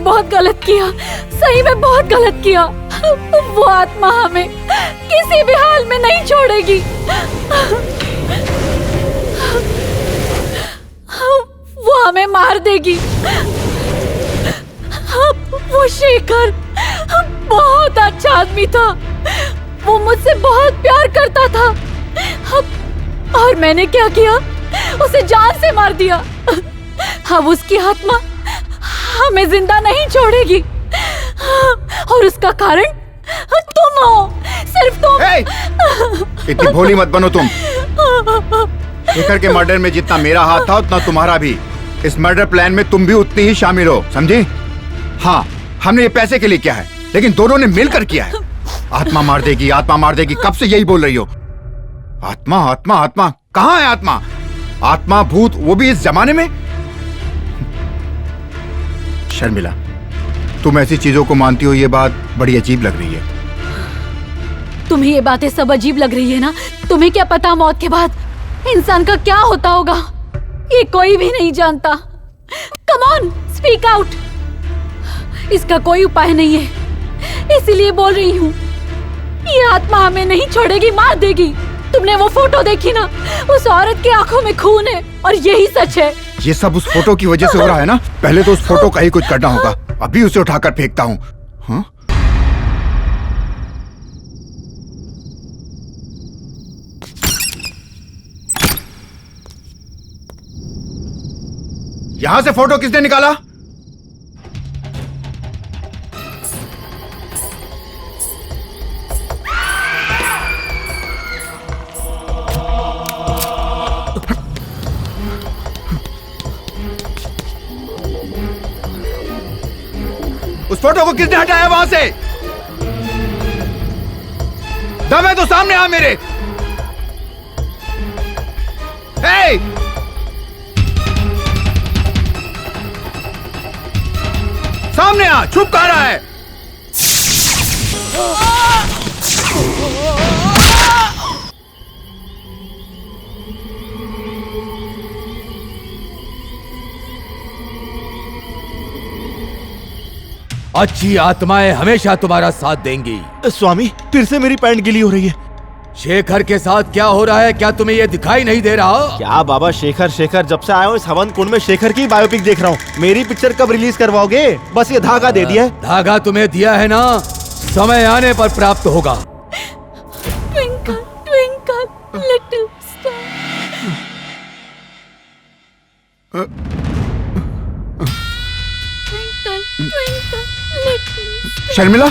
बहुत गलत किया, सही में बहुत गलत किया। वो आत्मा हमें किसी भी हाल में नहीं छोड़ेगी। वो हमें मार देगी। वो शेखर बहुत अच्छा आदमी था, वो मुझसे बहुत प्यार करता था। और मैंने क्या किया, उसे जान से मार दिया। अब उसकी आत्मा हमें जिंदा नहीं छोड़ेगी, और उसका कारण तुम हो, सिर्फ तुम। इतनी भोली मत बनो तुम। शेखर के मर्डर में जितना मेरा हाथ था उतना तुम्हारा भी। इस मर्डर प्लान में तुम भी उतनी ही शामिल हो, समझी? हाँ, हमने ये पैसे के लिए किया है, लेकिन दोनों ने मिलकर किया है। आत्मा मार देगी, आत्मा मार देगी, कब से यही बोल रही हो? आत्मा आत्मा आत्मा, कहाँ है आत्मा? आत्मा भूत, वो भी इस जमाने में? शर्मिला, तुम ऐसी चीजों को मानती हो, ये बात बड़ी अजीब लग रही है। तुम्हें ये बातें सब अजीब लग रही है ना? तुम्हें क्या पता मौत के बाद इंसान का क्या होता होगा? ये कोई भी नहीं जानता। Come on, speak out. इसका कोई उपाय नहीं है, इसीलिए बोल रही हूँ। ये आत्मा हमें नहीं छोड़ेगी, मार देगी। तुमने वो फोटो देखी ना? उस औरत की आंखों में खून है, और यही सच है। ये सब उस फोटो की वजह से हो रहा है ना? पहले तो उस फोटो का ही कुछ करना होगा। अभी उसे उठाकर फेंकता हूँ। हाँ? यहां से फोटो किसने निकाला? उस फोटो को किसने हटाया वहां से? दम है तो सामने आ मेरे। हे! सामने आ, छुप कहाँ रहा है? अच्छी आत्माएं हमेशा तुम्हारा साथ देंगी। स्वामी, फिर से मेरी पैंट गीली हो रही है। शेखर के साथ क्या हो रहा है, क्या तुम्हें ये दिखाई नहीं दे रहा? क्या बाबा, शेखर शेखर, जब से आया हूँ इस हवन कुंड में शेखर की बायोपिक देख रहा हूँ। मेरी पिक्चर कब रिलीज करवाओगे? बस ये धागा दे दिया है। धागा तुम्हें दिया है ना, समय आने पर प्राप्त होगा। Twinkle, twinkle, little star. Twinkle, twinkle, little star. Sharmila,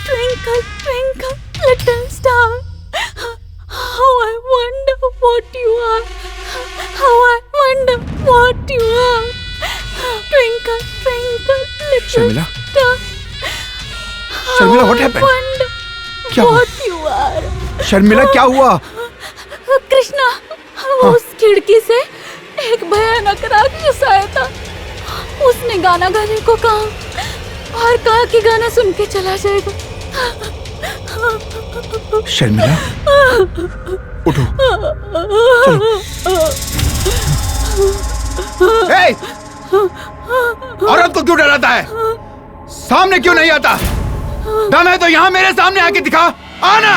Twinkle, twinkle, little star. How I wonder what you are. How I wonder what you are. Twinkle, twinkle, little Sharmila? star. Sharmila, How what I happened? wonder क्या हुआ? what you are. Sharmila, क्या हुआ? कृष्णा, उस खिड़की से एक भयानक राक्षस आया था। उसने गाना गाने को कहा और कहा कि गाना सुन के चला जाएगा। शर्मिला, उठो, चलो। हे! औरत को क्यों डराता है? सामने क्यों नहीं आता? दम है तो यहाँ मेरे सामने आके दिखा। आना।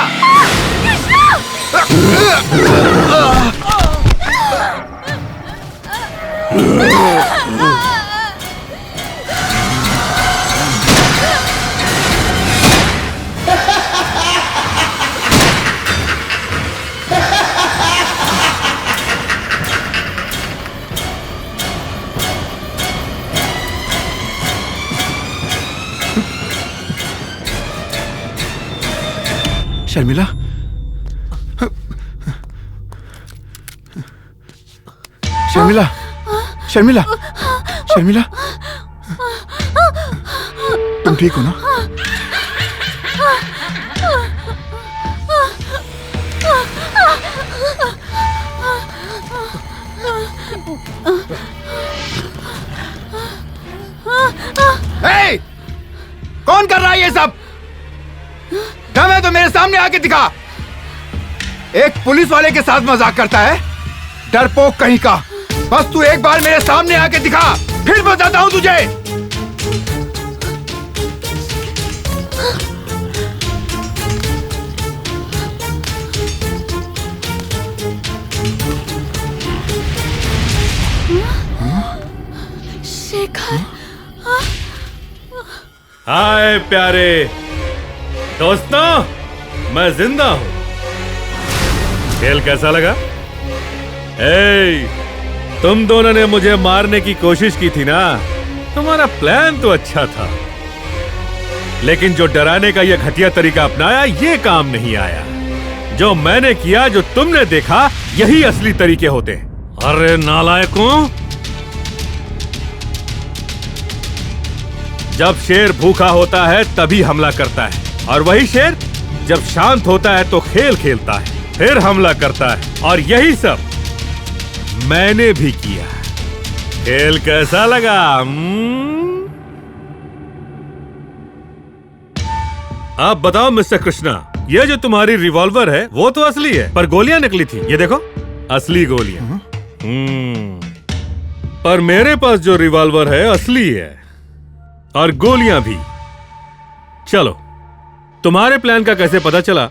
शर्मिला, शर्मिला, शर्मिला, शर्मिला, तुम ठीक हो ना? हे! कौन कर रहा है ये सब? दम है तो मेरे सामने आके दिखा। एक पुलिस वाले के साथ मजाक करता है। डरपोक कहीं का। बस तू एक बार मेरे सामने आके दिखा, फिर बताता हूँ तुझे। शेखर, हाय प्यारे दोस्तों, मैं जिंदा हूं। खेल कैसा लगा? तुम दोनों ने मुझे मारने की कोशिश की थी ना। तुम्हारा प्लान तो अच्छा था, लेकिन जो डराने का यह घटिया तरीका अपनाया, ये काम नहीं आया। जो मैंने किया, जो तुमने देखा, यही असली तरीके होते हैं। अरे नालायकों, जब शेर भूखा होता है तभी हमला करता है, और वही शेर जब शांत होता है तो खेल खेलता है, फिर हमला करता है। और यही सब मैंने भी किया। खेल कैसा लगा? आप बताओ मिस्टर कृष्णा, ये जो तुम्हारी रिवॉल्वर है वो तो असली है, पर गोलियां निकली थी। ये देखो, असली गोलियां। पर मेरे पास जो रिवॉल्वर है असली है, और गोलियां भी। चलो, तुम्हारे प्लान का कैसे पता चला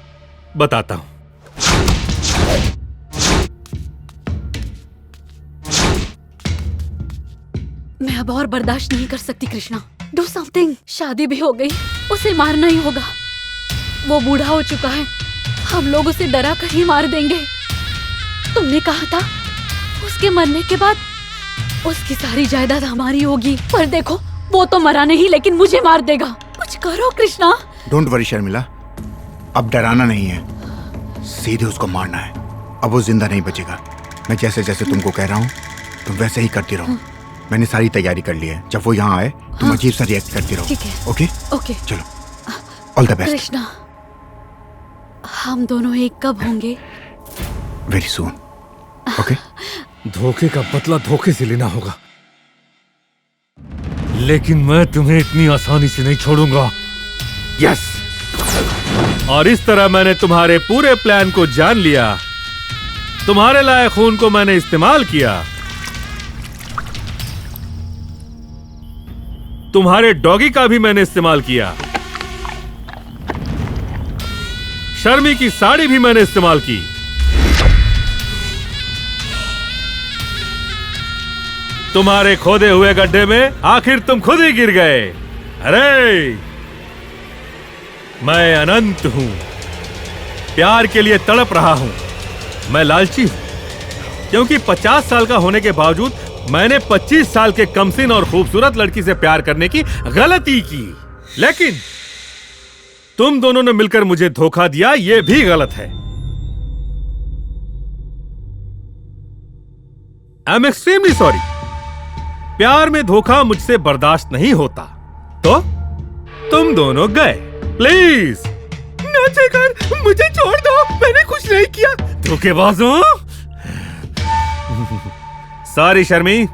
बताता हूं। मैं अब और बर्दाश्त नहीं कर सकती कृष्णा। Do something. शादी भी हो गई, उसे मारना ही होगा। वो बूढ़ा हो चुका है, हम लोग उसे डरा कर ही मार देंगे। तुमने कहा था उसके मरने के बाद उसकी सारी जायदाद हमारी होगी, पर देखो वो तो मरा नहीं, लेकिन मुझे मार देगा। कुछ करो कृष्णा। डोंट वरी शर्मिला, अब डराना नहीं है, सीधे उसको मारना है। अब वो जिंदा नहीं बचेगा। मैं जैसे जैसे तुमको कह रहा हूँ तुम वैसे ही करती रहो। मैंने सारी तैयारी कर ली है। जब वो यहाँ आए तुम अजीब सा रिएक्ट करती रहो। ठीक है। Okay okay. चलो, ऑल द बेस्ट। कृष्णा, हम दोनों एक कब होंगे? Very soon. ओके। धोखे का बदला धोखे से लेना होगा, लेकिन मैं तुम्हें इतनी आसानी से नहीं छोड़ूंगा। यस। और इस तरह मैंने तुम्हारे पूरे प्लान को जान लिया। तुम्हारे लाए खून को मैंने इस्तेमाल किया। तुम्हारे डॉगी का भी मैंने इस्तेमाल किया। शर्मी की साड़ी भी मैंने इस्तेमाल की। तुम्हारे खोदे हुए गड्ढे में आखिर तुम खुद ही गिर गए। अरे, मैं अनंत हूं, प्यार के लिए तड़प रहा हूं। मैं लालची हूं, क्योंकि 50 साल का होने के बावजूद मैंने 25 साल के कमसिन और खूबसूरत लड़की से प्यार करने की गलती की। लेकिन तुम दोनों ने मिलकर मुझे धोखा दिया, यह भी गलत है। I am extremely sorry. प्यार में धोखा मुझसे बर्दाश्त नहीं होता, तो तुम दोनों गए। प्लीज ना शेखर, मुझे छोड़ दो, मैंने कुछ नहीं किया। धोखेबाजों। सॉरी शर्मी,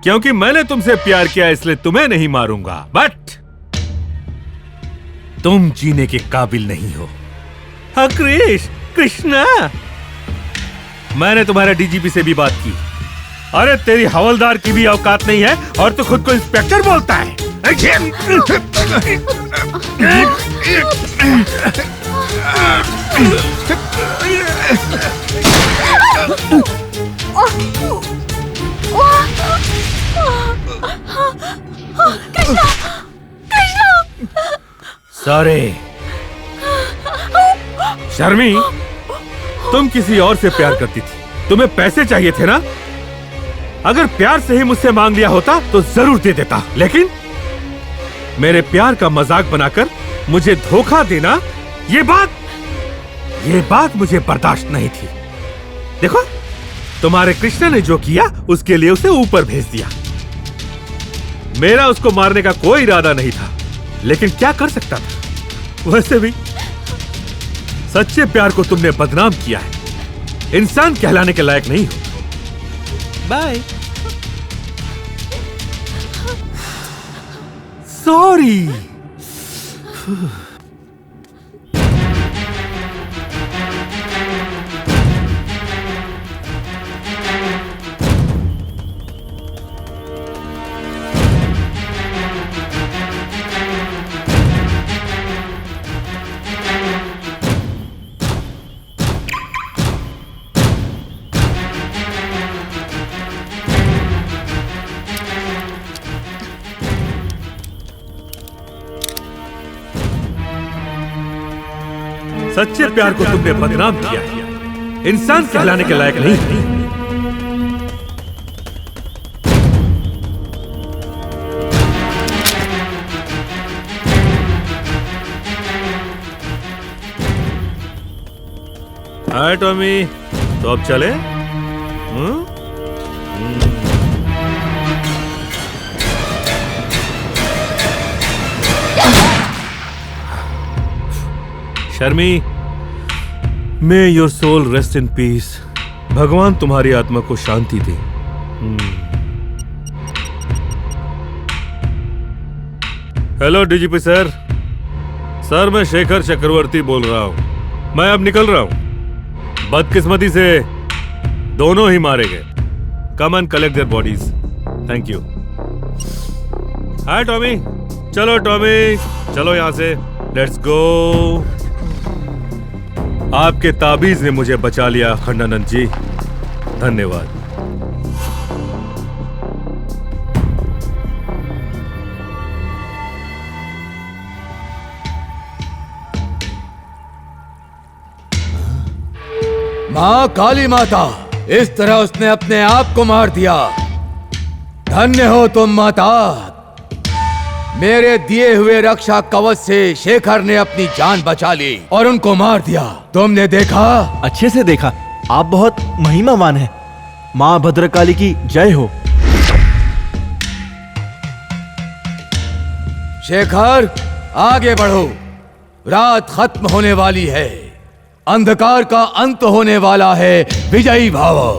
क्योंकि मैंने तुमसे प्यार किया इसलिए तुम्हें नहीं मारूंगा, बट तुम जीने के काबिल नहीं हो। हाँ कृष्णा, मैंने तुम्हारे डीजीपी से भी बात की। अरे तेरी हवलदार की भी औकात नहीं है और तू खुद को इंस्पेक्टर बोलता है। सॉरी शर्मी, तुम किसी और से प्यार करती थी, तुम्हें पैसे चाहिए थे ना? अगर प्यार से ही मुझसे मांग लिया होता तो जरूर दे देता, लेकिन मेरे प्यार का मजाक बनाकर मुझे धोखा देना, ये बात मुझे बर्दाश्त नहीं थी। देखो, तुम्हारे कृष्णा ने जो किया उसके लिए उसे ऊपर भेज दिया। मेरा उसको मारने का कोई इरादा नहीं था, लेकिन क्या कर सकता था। वैसे भी सच्चे प्यार को तुमने बदनाम किया है, इंसान कहलाने के लायक नहीं हो। बाय। सॉरी। सच्चे प्यार को तुमने बदनाम किया है। इंसान कहलाने के लायक नहीं। हाय टॉमी, तो अब चले? Sharmi, may your soul rest in peace. भगवान तुम्हारी आत्मा को शांति दे। Hello DGP sir. सर, मैं शेखर चक्रवर्ती बोल रहा हूं। मैं अब निकल रहा हूं। बदकिस्मती से दोनों ही मारे गए। Come and collect their bodies. Thank you. Hi Tommy. चलो टॉमी, चलो यहां से। Let's go. आपके ताबीज ने मुझे बचा लिया खंडानंद जी, धन्यवाद। माँ काली माता, इस तरह उसने अपने आप को मार दिया। धन्य हो तुम माता। मेरे दिए हुए रक्षा कवच से शेखर ने अपनी जान बचा ली और उनको मार दिया। तुमने देखा? अच्छे से देखा। आप बहुत महिमावान हैं। माँ भद्रकाली की जय हो। शेखर, आगे बढ़ो। रात खत्म होने वाली है। अंधकार का अंत होने वाला है। विजयी भव।